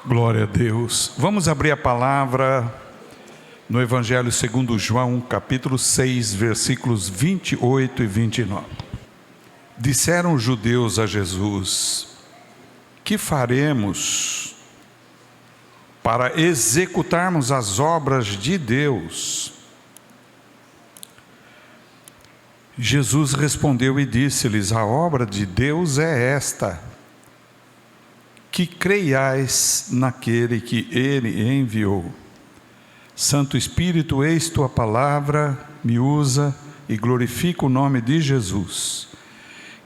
Glória a Deus. Vamos abrir a palavra no Evangelho segundo João, capítulo 6, versículos 28 e 29. Disseram os judeus a Jesus: que faremos para executarmos as obras de Deus? Jesus respondeu e disse-lhes: a obra de Deus é esta, que creiais naquele que Ele enviou. Santo Espírito, eis tua palavra, me usa e glorifica o nome de Jesus.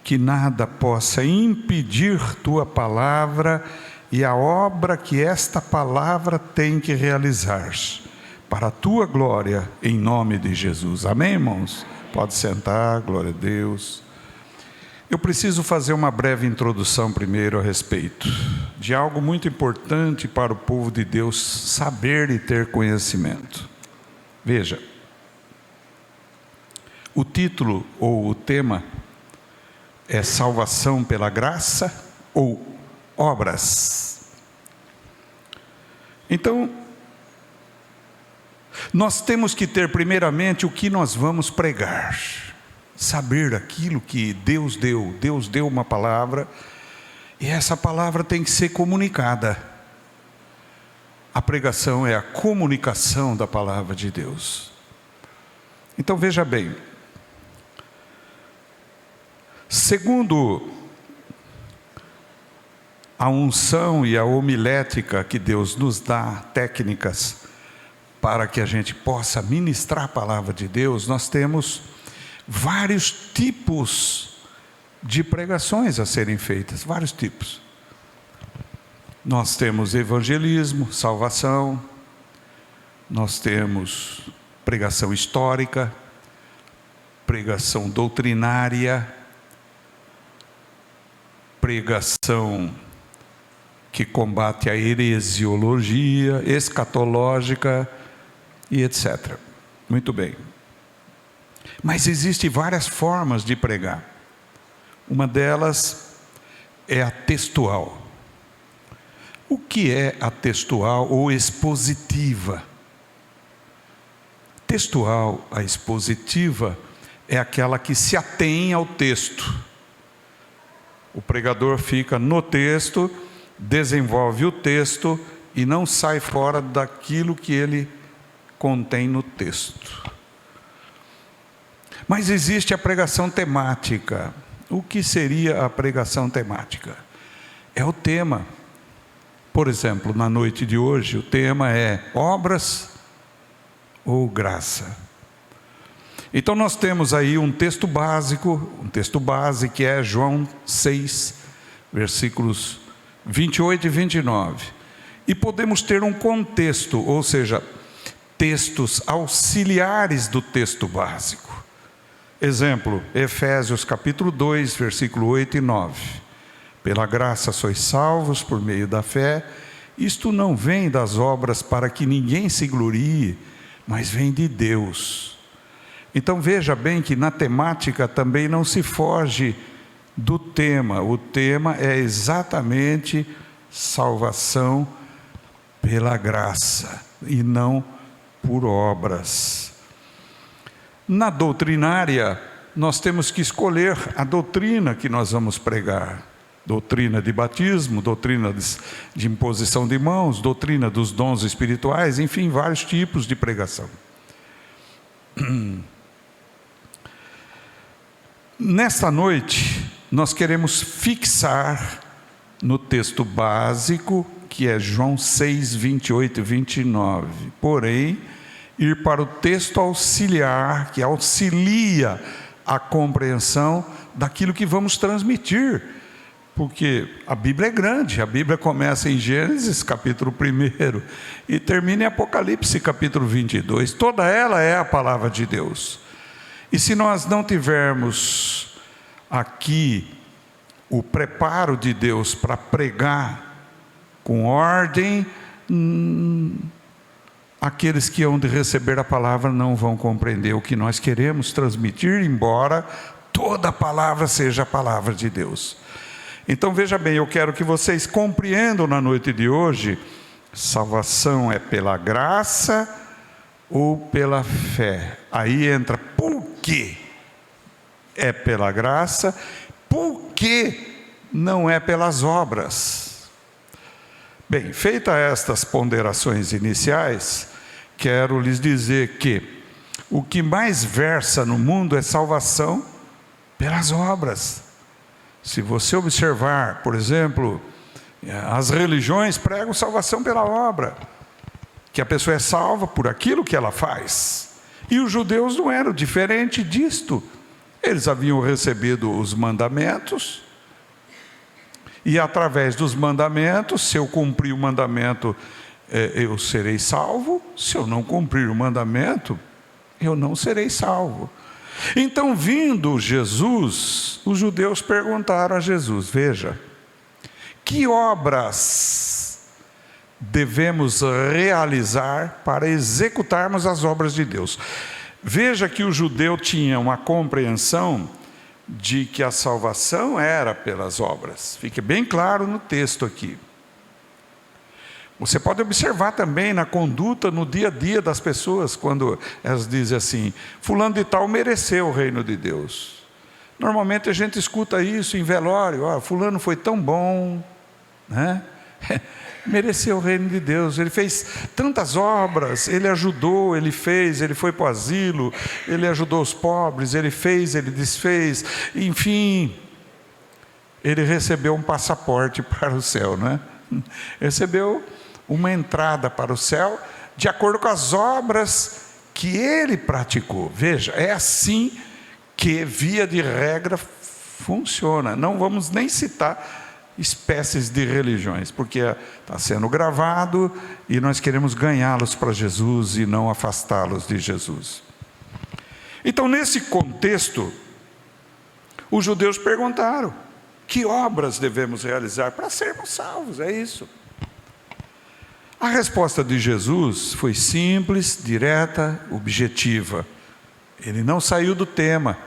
Que nada possa impedir tua palavra e a obra que esta palavra tem que realizar, para a tua glória, em nome de Jesus. Amém, irmãos? Pode sentar, glória a Deus. Eu preciso fazer uma breve introdução primeiro a respeito de algo muito importante para o povo de Deus saber e ter conhecimento. Veja, o título ou o tema é salvação pela graça ou obras. Então, nós temos que ter primeiramente o que nós vamos pregar. Saber aquilo que Deus deu. Deus deu uma palavra e essa palavra tem que ser comunicada. A pregação é a comunicação da palavra de Deus. Então veja bem, segundo a unção e a homilética que Deus nos dá, técnicas para que a gente possa ministrar a palavra de Deus, nós temos vários tipos de pregações a serem feitas, vários tipos. Nós temos evangelismo, salvação, nós temos pregação histórica, pregação doutrinária, pregação que combate a heresiologia, escatológica e etc. Muito bem. Mas existem várias formas de pregar. Uma delas é a textual. O que é a textual ou expositiva? Textual, a expositiva, é aquela que se atém ao texto. O pregador fica no texto, desenvolve o texto e não sai fora daquilo que ele contém no texto. Mas existe a pregação temática. O que seria a pregação temática? É o tema. Por exemplo, na noite de hoje, o tema é obras ou graça. Então nós temos aí um texto base que é João 6, versículos 28 e 29. E podemos ter um contexto, ou seja, textos auxiliares do texto básico. Exemplo, Efésios capítulo 2, versículo 8 e 9. Pela graça sois salvos por meio da fé. Isto não vem das obras para que ninguém se glorie, mas vem de Deus. Então veja bem que na temática também não se foge do tema. O tema é exatamente salvação pela graça e não por obras. Na doutrinária, nós temos que escolher a doutrina que nós vamos pregar. Doutrina de batismo, doutrina de imposição de mãos, doutrina dos dons espirituais, enfim, vários tipos de pregação. Nesta noite, nós queremos fixar no texto básico, que é João 6, 28 e 29. Porém, ir para o texto auxiliar, que auxilia a compreensão daquilo que vamos transmitir. Porque a Bíblia é grande, a Bíblia começa em Gênesis, capítulo 1, e termina em Apocalipse, capítulo 22. Toda ela é a palavra de Deus. E se nós não tivermos aqui o preparo de Deus para pregar com ordem, aqueles que hão de receber a palavra não vão compreender o que nós queremos transmitir, embora toda a palavra seja a palavra de Deus. Então veja bem, eu quero que vocês compreendam na noite de hoje: salvação é pela graça ou pela fé? Aí entra por quê é pela graça, por que não é pelas obras? Bem, feitas estas ponderações iniciais, quero lhes dizer que o que mais versa no mundo é salvação pelas obras. Se você observar, por exemplo, as religiões pregam salvação pela obra, que a pessoa é salva por aquilo que ela faz. E os judeus não eram diferente disto. Eles haviam recebido os mandamentos, e através dos mandamentos, se eu cumprir o mandamento, eu serei salvo. Se eu não cumprir o mandamento, eu não serei salvo. Então, vindo Jesus, os judeus perguntaram a Jesus: veja, que obras devemos realizar para executarmos as obras de Deus? Veja que o judeu tinha uma compreensão de que a salvação era pelas obras. Fica bem claro no texto aqui. Você pode observar também na conduta, no dia a dia das pessoas, quando elas dizem assim: fulano de tal mereceu o reino de Deus. Normalmente a gente escuta isso em velório: fulano foi tão bom, né? Mereceu o reino de Deus, ele fez tantas obras, ele ajudou, ele fez, ele foi para o asilo, ele ajudou os pobres, ele fez, ele desfez, enfim, ele recebeu um passaporte para o céu, não é? Recebeu uma entrada para o céu de acordo com as obras que ele praticou. Veja, é assim que, via de regra, funciona. Não vamos nem citar espécies de religiões, porque está sendo gravado e nós queremos ganhá-los para Jesus e não afastá-los de Jesus. Então, nesse contexto, os judeus perguntaram: que obras devemos realizar para sermos salvos? É isso. A resposta de Jesus foi simples, direta, objetiva. Ele não saiu do tema.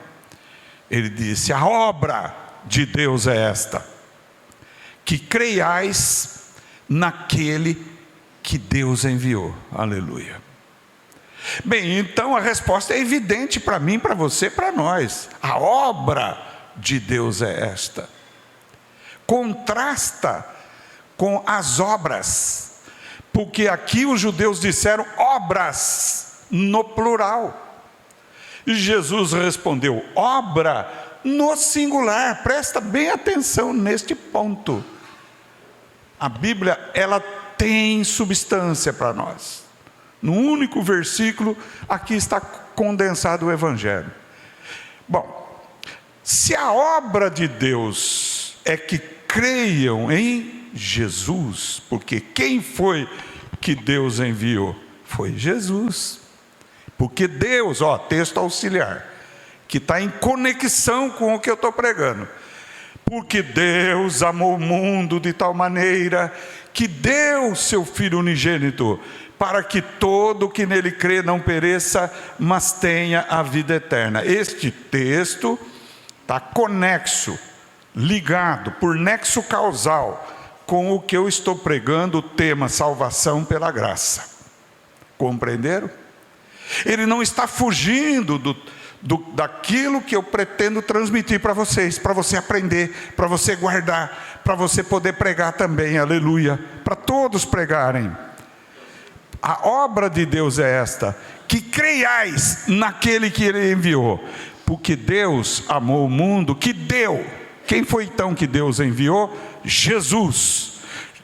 Ele disse: a obra de Deus é esta, que creiais naquele que Deus enviou. Aleluia. Bem, então a resposta é evidente para mim, para você, para nós. A obra de Deus é esta. Contrasta com as obras, porque aqui os judeus disseram obras no plural. E Jesus respondeu: obra no singular. Presta bem atenção neste ponto. A Bíblia, ela tem substância para nós. No único versículo, aqui está condensado o Evangelho. Bom, se a obra de Deus é que creiam em Jesus, porque quem foi que Deus enviou? Foi Jesus. Porque Deus, texto auxiliar, que está em conexão com o que eu estou pregando. Porque Deus amou o mundo de tal maneira que deu seu Filho unigênito, para que todo que nele crê não pereça, mas tenha a vida eterna. Este texto está conexo, ligado, por nexo causal, com o que eu estou pregando, o tema salvação pela graça. Compreenderam? Ele não está fugindo daquilo que eu pretendo transmitir para vocês, para você aprender, para você guardar, para você poder pregar também, aleluia, para todos pregarem. A obra de Deus é esta, que creiais naquele que Ele enviou, porque Deus amou o mundo, que deu. Quem foi então que Deus enviou? Jesus.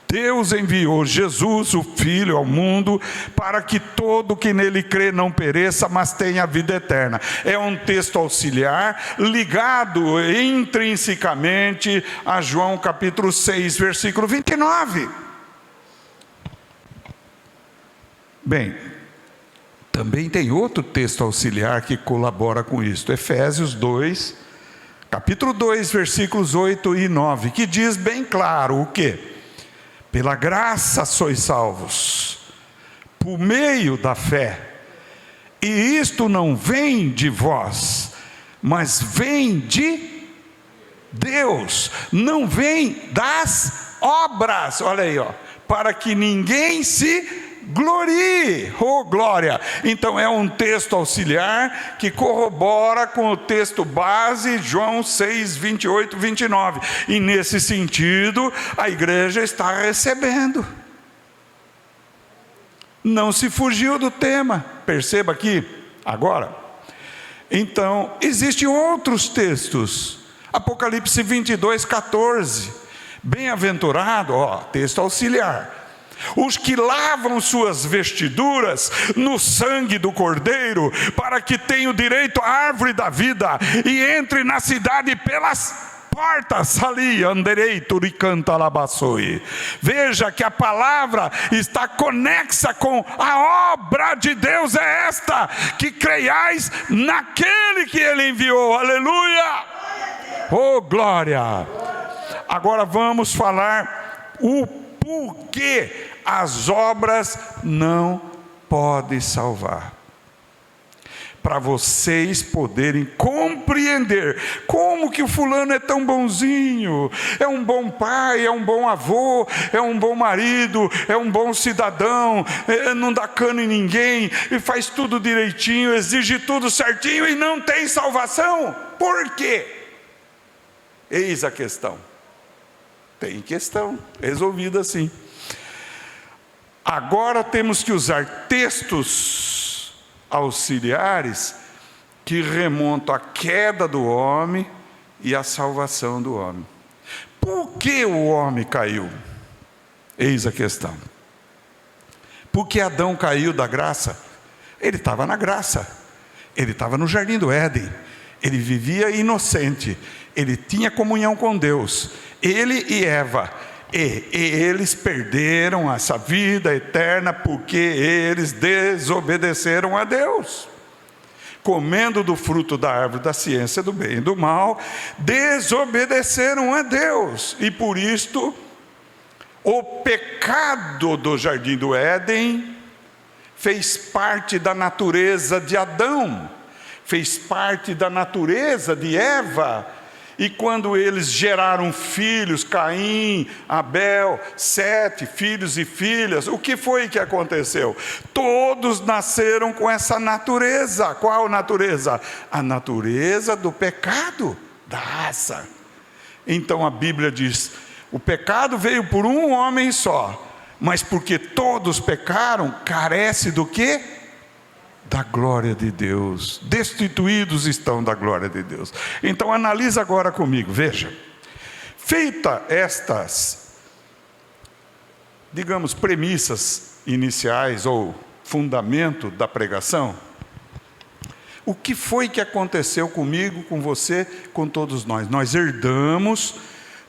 Deus enviou Jesus, o Filho, ao mundo, para que todo que nele crê não pereça, mas tenha a vida eterna. É um texto auxiliar, ligado intrinsecamente a João capítulo 6, versículo 29. Bem, também tem outro texto auxiliar que colabora com isto, Efésios 2, capítulo 2, versículos 8 e 9, que diz bem claro o quê? Pela graça sois salvos, por meio da fé, e isto não vem de vós, mas vem de Deus não vem das obras, olha aí, para que ninguém se glorie, oh glória. Então é um texto auxiliar que corrobora com o texto base, João 6, 28, 29, e nesse sentido a igreja está recebendo, não se fugiu do tema, perceba aqui, agora. Então, existem outros textos, Apocalipse 22, 14, bem-aventurado, texto auxiliar, os que lavam suas vestiduras no sangue do Cordeiro, para que tenham direito à árvore da vida, e entre na cidade pelas portas, ali, anderei, turicanta, labassoi. Veja que a palavra está conexa com a obra de Deus, é esta, que creiais naquele que Ele enviou, aleluia, oh glória. Agora vamos falar o porquê as obras não podem salvar, para vocês poderem compreender como que o fulano é tão bonzinho, é um bom pai, é um bom avô, é um bom marido, é um bom cidadão, não dá cano em ninguém, e faz tudo direitinho, exige tudo certinho e não tem salvação. Por quê? Eis a questão. Tem questão resolvida assim. Agora temos que usar textos auxiliares que remontam à queda do homem e à salvação do homem. Por que o homem caiu? Eis a questão. Porque Adão caiu da graça? Ele estava na graça, ele estava no jardim do Éden, ele vivia inocente, ele tinha comunhão com Deus, ele e Eva. E eles perderam essa vida eterna porque eles desobedeceram a Deus, comendo do fruto da árvore da ciência do bem e do mal, desobedeceram a Deus, e por isto o pecado do jardim do Éden fez parte da natureza de Adão, fez parte da natureza de Eva. E quando eles geraram filhos, Caim, Abel, Sete, filhos e filhas, o que foi que aconteceu? Todos nasceram com essa natureza. Qual natureza? A natureza do pecado, da raça. Então a Bíblia diz, o pecado veio por um homem só, mas porque todos pecaram, carece do quê? Da glória de Deus, destituídos estão da glória de Deus. Então analisa agora comigo, veja, feita estas, digamos, premissas iniciais ou fundamento da pregação, o que foi que aconteceu comigo, com você, com todos nós? Nós herdamos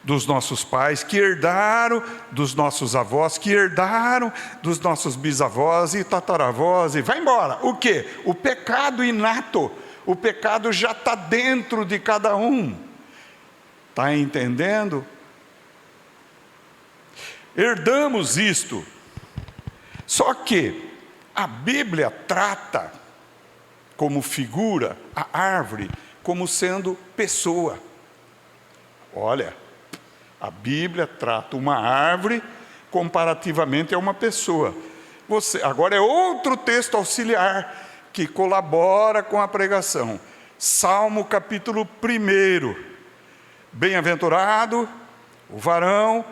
dos nossos pais, que herdaram dos nossos avós, que herdaram dos nossos bisavós e tataravós, e vai embora. O quê? O pecado inato, o pecado já está dentro de cada um. Está entendendo? Herdamos isto. Só que a Bíblia trata como figura a árvore como sendo pessoa. Olha, a Bíblia trata uma árvore comparativamente a uma pessoa. Agora é outro texto auxiliar que colabora com a pregação. Salmo capítulo 1. Bem-aventurado o varão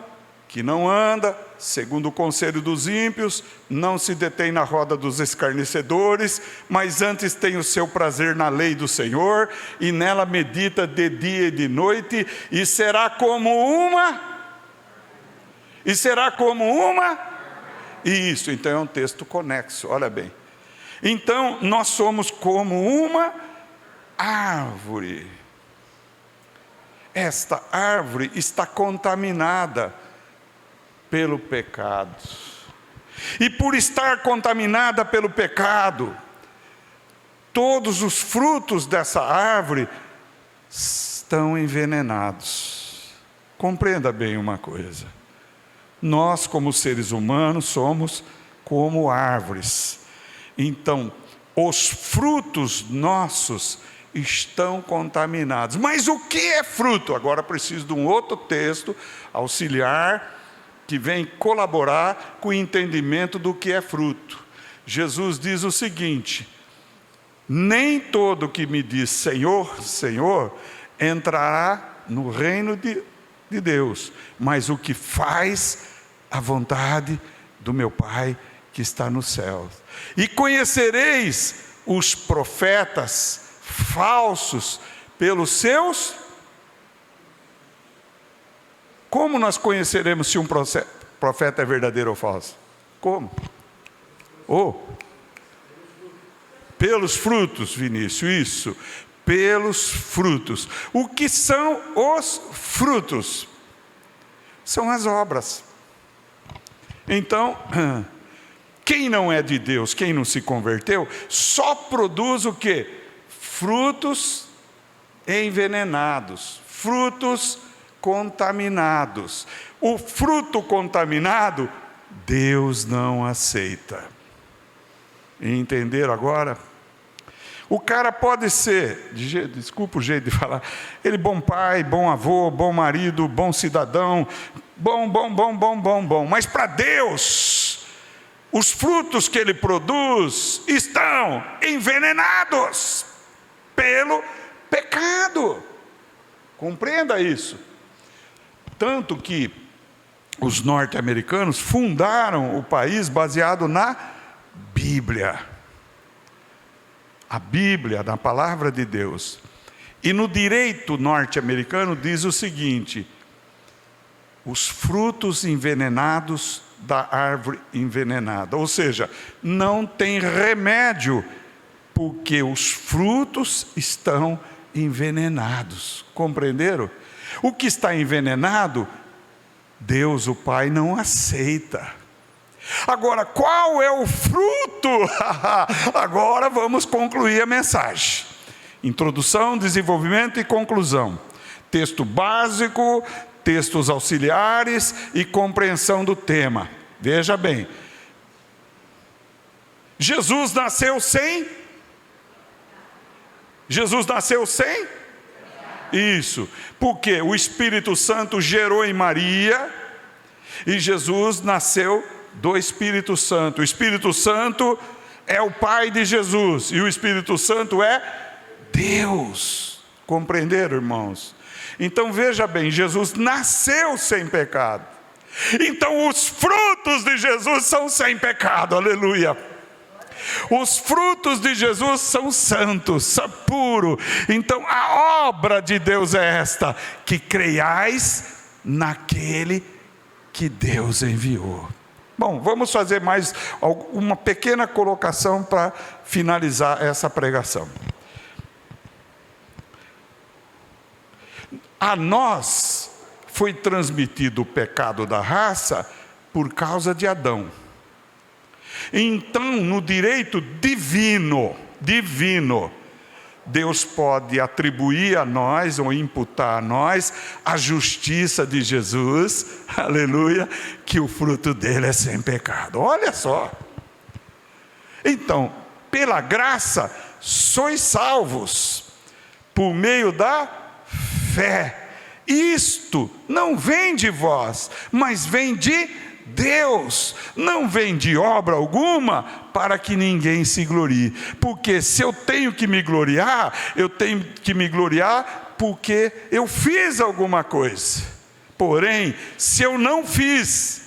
que não anda segundo o conselho dos ímpios, não se detém na roda dos escarnecedores, mas antes tem o seu prazer na lei do Senhor, e nela medita de dia e de noite, e será como uma... Isso, então é um texto conexo, olha bem. Então, nós somos como uma árvore. Esta árvore está contaminada pelo pecado. E por estar contaminada pelo pecado, todos os frutos dessa árvore estão envenenados. Compreenda bem uma coisa. Nós, como seres humanos, somos como árvores. Então, os frutos nossos estão contaminados. Mas o que é fruto? Agora preciso de um outro texto auxiliar que vem colaborar com o entendimento do que é fruto. Jesus diz o seguinte: nem todo que me diz Senhor, Senhor, entrará no reino de Deus, mas o que faz a vontade do meu Pai que está nos céus. E conhecereis os profetas falsos pelos seus... Como nós conheceremos se um profeta é verdadeiro ou falso? Como? Pelos frutos, Vinícius, isso. Pelos frutos. O que são os frutos? São as obras. Então, quem não é de Deus, quem não se converteu, só produz o quê? Frutos envenenados, frutos contaminados. O fruto contaminado, Deus não aceita. Entenderam agora? O cara pode ser, desculpa o jeito de falar, ele bom pai, bom avô, bom marido, bom cidadão, bom, mas para Deus, os frutos que ele produz estão envenenados pelo pecado. Compreenda isso. Tanto que os norte-americanos fundaram o país baseado na Bíblia. A Bíblia, na palavra de Deus. E no direito norte-americano diz o seguinte: os frutos envenenados da árvore envenenada. Ou seja, não tem remédio, porque os frutos estão envenenados. Compreenderam? O que está envenenado, Deus, o Pai, não aceita. Agora, qual é o fruto? Agora vamos concluir a mensagem. Introdução, desenvolvimento e conclusão. Texto básico, textos auxiliares e compreensão do tema. Veja bem. Jesus nasceu sem? Isso, porque o Espírito Santo gerou em Maria e Jesus nasceu do Espírito Santo. O Espírito Santo é o Pai de Jesus e o Espírito Santo é Deus. Compreenderam, irmãos? Então veja bem, Jesus nasceu sem pecado. Então os frutos de Jesus são sem pecado, aleluia. Os frutos de Jesus são santos, são puros. Então a obra de Deus é esta: que creiais naquele que Deus enviou. Bom, vamos fazer mais uma pequena colocação para finalizar essa pregação. A nós foi transmitido o pecado da raça por causa de Adão. Então, no direito divino, Deus pode atribuir a nós, ou imputar a nós, a justiça de Jesus, aleluia, que o fruto dele é sem pecado. Olha só. Então, pela graça, sois salvos, por meio da fé. Isto não vem de vós, mas vem de Deus, não vem de obra alguma, para que ninguém se glorie. Porque se eu tenho que me gloriar, eu tenho que me gloriar porque eu fiz alguma coisa. Porém, se eu não fiz,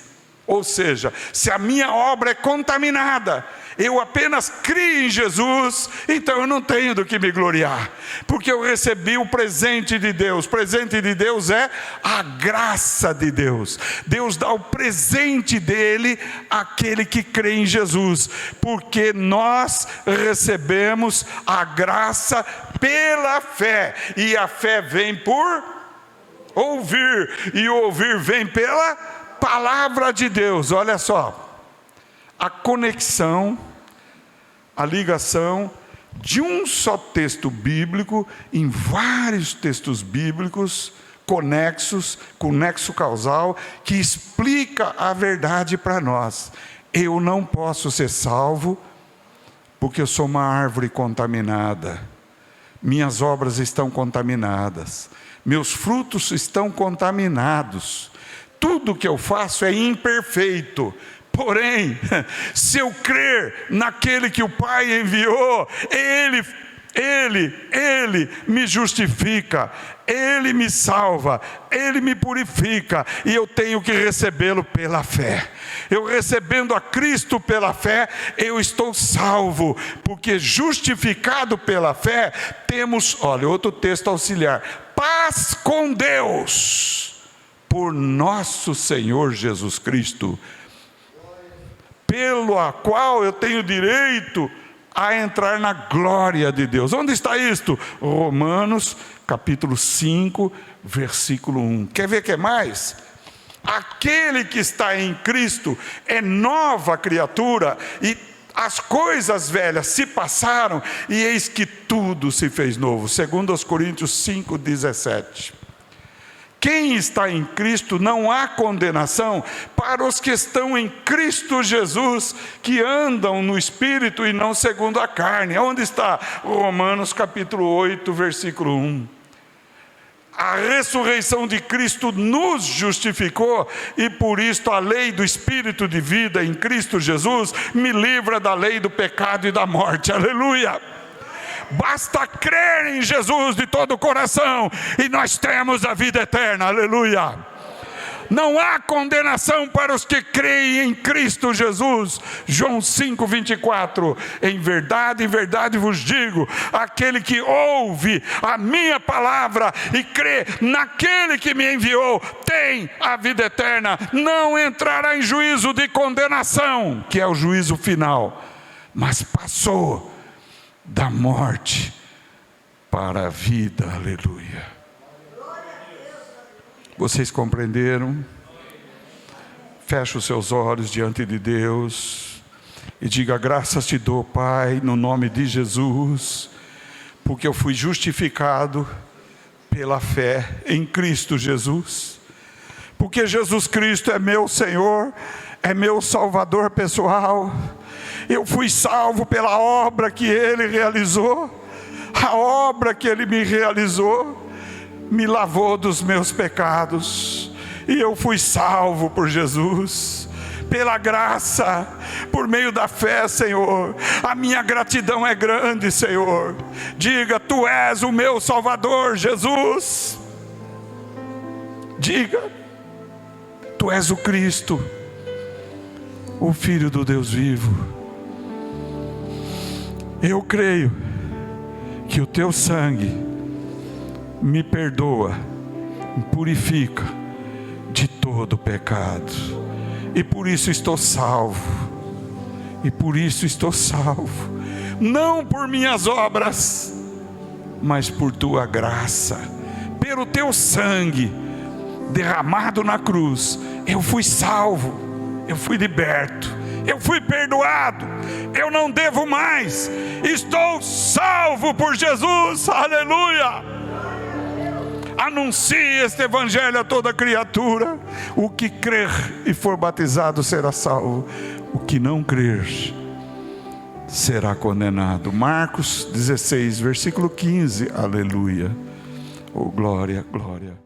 ou seja, se a minha obra é contaminada, eu apenas crio em Jesus, então eu não tenho do que me gloriar, porque eu recebi o presente de Deus. O presente de Deus é a graça de Deus. Deus dá o presente dele àquele que crê em Jesus, porque nós recebemos a graça pela fé, e a fé vem por ouvir, e o ouvir vem pela palavra de Deus. Olha só, a conexão, a ligação de um só texto bíblico em vários textos bíblicos conexos, com nexo causal, que explica a verdade para nós. Eu não posso ser salvo porque eu sou uma árvore contaminada. minhas obras estão contaminadas, meus frutos estão contaminados, tudo que eu faço é imperfeito. Porém, se eu crer naquele que o Pai enviou, Ele me justifica, Ele me salva, Ele me purifica, e eu tenho que recebê-lo pela fé. Eu recebendo a Cristo pela fé, eu estou salvo, porque justificado pela fé, temos, olha, outro texto auxiliar, paz com Deus, por nosso Senhor Jesus Cristo, pelo qual eu tenho direito a entrar na glória de Deus. Onde está isto? Romanos capítulo 5, versículo 1. Quer ver que mais? Aquele que está em Cristo é nova criatura, e as coisas velhas se passaram, e eis que tudo se fez novo. 2 Coríntios 5, 17. Quem está em Cristo, não há condenação para os que estão em Cristo Jesus, que andam no Espírito e não segundo a carne. Onde está? Romanos capítulo 8, versículo 1. A ressurreição de Cristo nos justificou, e por isto a lei do Espírito de vida em Cristo Jesus me livra da lei do pecado e da morte. Aleluia! Basta crer em Jesus de todo o coração, e nós temos a vida eterna. Aleluia! Não há condenação para os que creem em Cristo Jesus. João 5, 24. Em verdade vos digo, aquele que ouve a minha palavra e crê naquele que me enviou, tem a vida eterna, não entrará em juízo de condenação, que é o juízo final, mas passou da morte para a vida. Aleluia! Vocês compreenderam? Feche os seus olhos diante de Deus e diga: graças te dou, Pai, no nome de Jesus, porque eu fui justificado pela fé em Cristo Jesus, porque Jesus Cristo é meu Senhor, é meu Salvador pessoal. Eu fui salvo pela obra que Ele realizou. A obra que Ele me realizou me lavou dos meus pecados, e eu fui salvo por Jesus, pela graça, por meio da fé, Senhor. A minha gratidão é grande, Senhor. Diga: Tu és o meu Salvador, Jesus. Diga: Tu és o Cristo, o Filho do Deus vivo. Eu creio que o Teu sangue me perdoa, me purifica de todo pecado, e por isso estou salvo, não por minhas obras, mas por Tua graça, pelo Teu sangue derramado na cruz. Eu fui salvo, eu fui liberto, eu fui perdoado, eu não devo mais, estou salvo por Jesus. Aleluia! Anuncie este evangelho a toda criatura. O que crer e for batizado será salvo, o que não crer será condenado. Marcos 16, versículo 15. Aleluia! Oh, glória, glória.